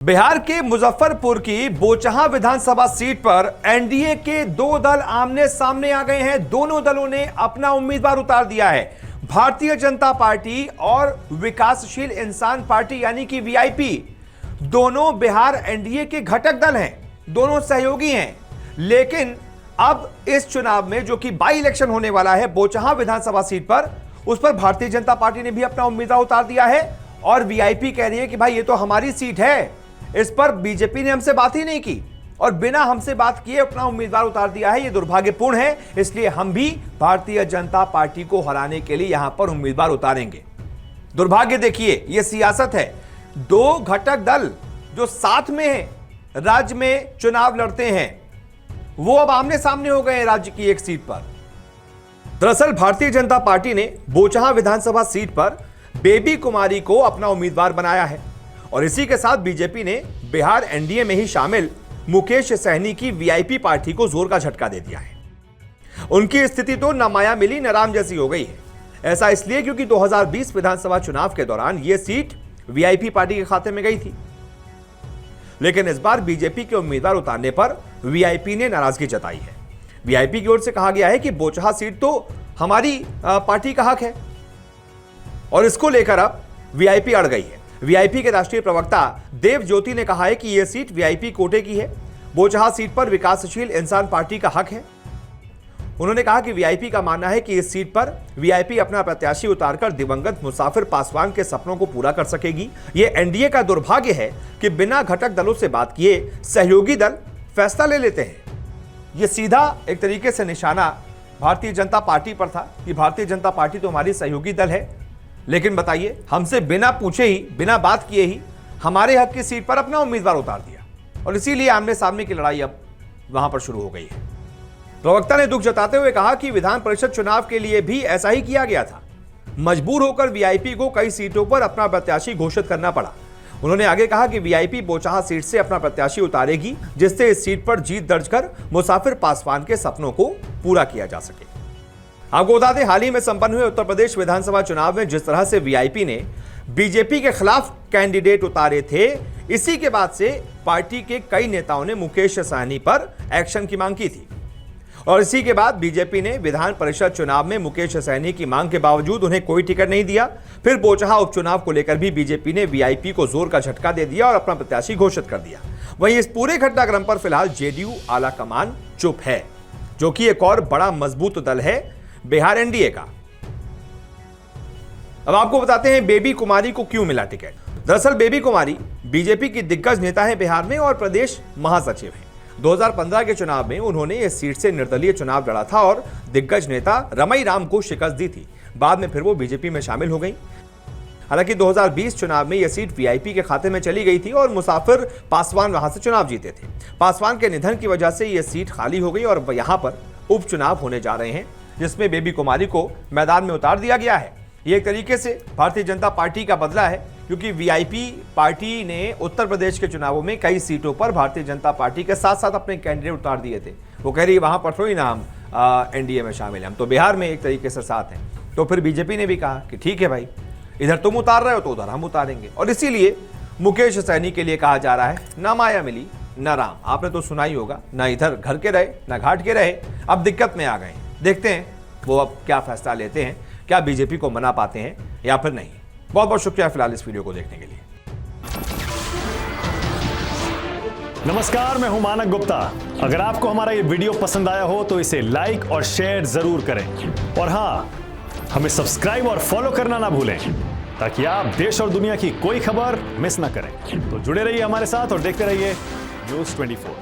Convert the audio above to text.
बिहार के मुजफ्फरपुर की बोचहां विधानसभा सीट पर एनडीए के दो दल आमने सामने आ गए हैं। दोनों दलों ने अपना उम्मीदवार उतार दिया है। भारतीय जनता पार्टी और विकासशील इंसान पार्टी यानी कि वीआईपी दोनों बिहार एनडीए के घटक दल हैं, दोनों सहयोगी हैं। लेकिन अब इस चुनाव में जो कि बाई इलेक्शन होने वाला है बोचहां विधानसभा सीट पर, उस पर भारतीय जनता पार्टी ने भी अपना उम्मीदवार उतार दिया है और वीआईपी कह रही है कि भाई ये तो हमारी सीट है, इस पर बीजेपी ने हमसे बात ही नहीं की और बिना हमसे बात किए अपना उम्मीदवार उतार दिया है। यह दुर्भाग्यपूर्ण है, इसलिए हम भी भारतीय जनता पार्टी को हराने के लिए यहां पर उम्मीदवार उतारेंगे। दुर्भाग्य देखिए, यह सियासत है। दो घटक दल जो साथ में हैं, राज्य में चुनाव लड़ते हैं, वो अब आमने सामने हो गए हैं राज्य की एक सीट पर। दरअसल भारतीय जनता पार्टी ने बोचहां विधानसभा सीट पर बेबी कुमारी को अपना उम्मीदवार बनाया है और इसी के साथ बीजेपी ने बिहार एनडीए में ही शामिल मुकेश सहनी की वीआईपी पार्टी को जोर का झटका दे दिया है। उनकी स्थिति तो न माया मिली न राम जैसी हो गई है। ऐसा इसलिए क्योंकि 2020 विधानसभा चुनाव के दौरान यह सीट वीआईपी पार्टी के खाते में गई थी, लेकिन इस बार बीजेपी के उम्मीदवार उतारने पर वीआईपी ने नाराजगी जताई है। वीआईपी की ओर से कहा गया है कि बोचहां सीट तो हमारी पार्टी का हक है और इसको लेकर अब वीआईपी अड़ गई है। वीआईपी के राष्ट्रीय प्रवक्ता देव ज्योति ने कहा है कि यह सीट वीआईपी कोटे की है। बोचहां सीट पर विकासशील इंसान पार्टी का हक है। उन्होंने कहा कि वीआईपी का मानना है कि इस सीट पर वीआईपी अपना प्रत्याशी उतारकर दिवंगत मुसाफिर पासवान के सपनों को पूरा कर सकेगी। यह एनडीए का दुर्भाग्य है कि बिना घटक दलों से बात किए सहयोगी दल फैसला ले लेते हैं। यह सीधा एक तरीके से निशाना भारतीय जनता पार्टी पर था कि भारतीय जनता पार्टी तो हमारी सहयोगी दल है, लेकिन बताइए, हमसे बिना पूछे ही, बिना बात किए ही हमारे हक की सीट पर अपना उम्मीदवार उतार दिया और इसीलिए आमने सामने की लड़ाई अब वहां पर शुरू हो गई है। प्रवक्ता ने दुख जताते हुए कहा कि विधान परिषद चुनाव के लिए भी ऐसा ही किया गया था। मजबूर होकर वीआईपी को कई सीटों पर अपना प्रत्याशी घोषित करना पड़ा। उन्होंने आगे कहा कि वीआईपी बोचहां सीट से अपना प्रत्याशी उतारेगी, जिससे इस सीट पर जीत दर्ज कर मुसाफिर पासवान के सपनों को पूरा किया जा सके। आपको बता दें, हाल ही में संपन्न हुए उत्तर प्रदेश विधानसभा चुनाव में जिस तरह से वीआईपी ने बीजेपी के खिलाफ कैंडिडेट उतारे थे, इसी के बाद से पार्टी के कई नेताओं ने मुकेश सहनी पर एक्शन की मांग की थी और इसी के बाद बीजेपी ने विधान परिषद चुनाव में मुकेश सहनी की मांग के बावजूद उन्हें कोई टिकट नहीं दिया। फिर बोचहां उपचुनाव को लेकर भी बीजेपी ने वीआईपी को जोर का झटका दे दिया और अपना प्रत्याशी घोषित कर दिया। वहीं इस पूरे घटनाक्रम पर फिलहाल जेडीयू आला कमान चुप है, जो कि एक और बड़ा मजबूत दल है बिहार एनडीए का। अब आपको बताते हैं बेबी कुमारी को क्यों मिला टिकट। दरअसल बेबी कुमारी बीजेपी की दिग्गज नेता है बिहार में और प्रदेश महासचिव हैं। 2015 के चुनाव में उन्होंने इस सीट से निर्दलीय चुनाव लड़ा था और दिग्गज नेता रमई राम को शिकस्त दी थी। बाद में फिर वो बीजेपी में शामिल हो गई। हालांकि 2020 चुनाव में यह सीट वीआईपी के खाते में चली गई थी और मुसाफिर पासवान वहां से चुनाव जीते थे। पासवान के निधन की वजह से यह सीट खाली हो गई और यहां पर उपचुनाव होने जा रहे हैं, जिसमें बेबी कुमारी को मैदान में उतार दिया गया है। ये एक तरीके से भारतीय जनता पार्टी का बदला है, क्योंकि वीआईपी पार्टी ने उत्तर प्रदेश के चुनावों में कई सीटों पर भारतीय जनता पार्टी के साथ साथ अपने कैंडिडेट उतार दिए थे। वो कह रही है वहां पर थोड़ी ना हम एनडीए में शामिल हैं, हम तो बिहार में एक तरीके से साथ हैं। तो फिर बीजेपी ने भी कहा कि ठीक है भाई, इधर तुम उतार रहे हो तो उधर हम उतारेंगे और इसीलिए मुकेश सहनी के लिए कहा जा रहा है न माया मिली न राम। आपने तो सुना ही होगा, न इधर घर के रहे न घाट के रहे, अब दिक्कत में आ गए। देखते हैं वो अब क्या फैसला लेते हैं, क्या बीजेपी को मना पाते हैं या फिर नहीं। बहुत बहुत शुक्रिया फिलहाल इस वीडियो को देखने के लिए। नमस्कार, मैं हूं मानक गुप्ता। अगर आपको हमारा ये वीडियो पसंद आया हो तो इसे लाइक और शेयर जरूर करें और हां, हमें सब्सक्राइब और फॉलो करना ना भूलें ताकि आप देश और दुनिया की कोई खबर मिस ना करें। तो जुड़े रहिए हमारे साथ और देखते रहिए न्यूज़ 24।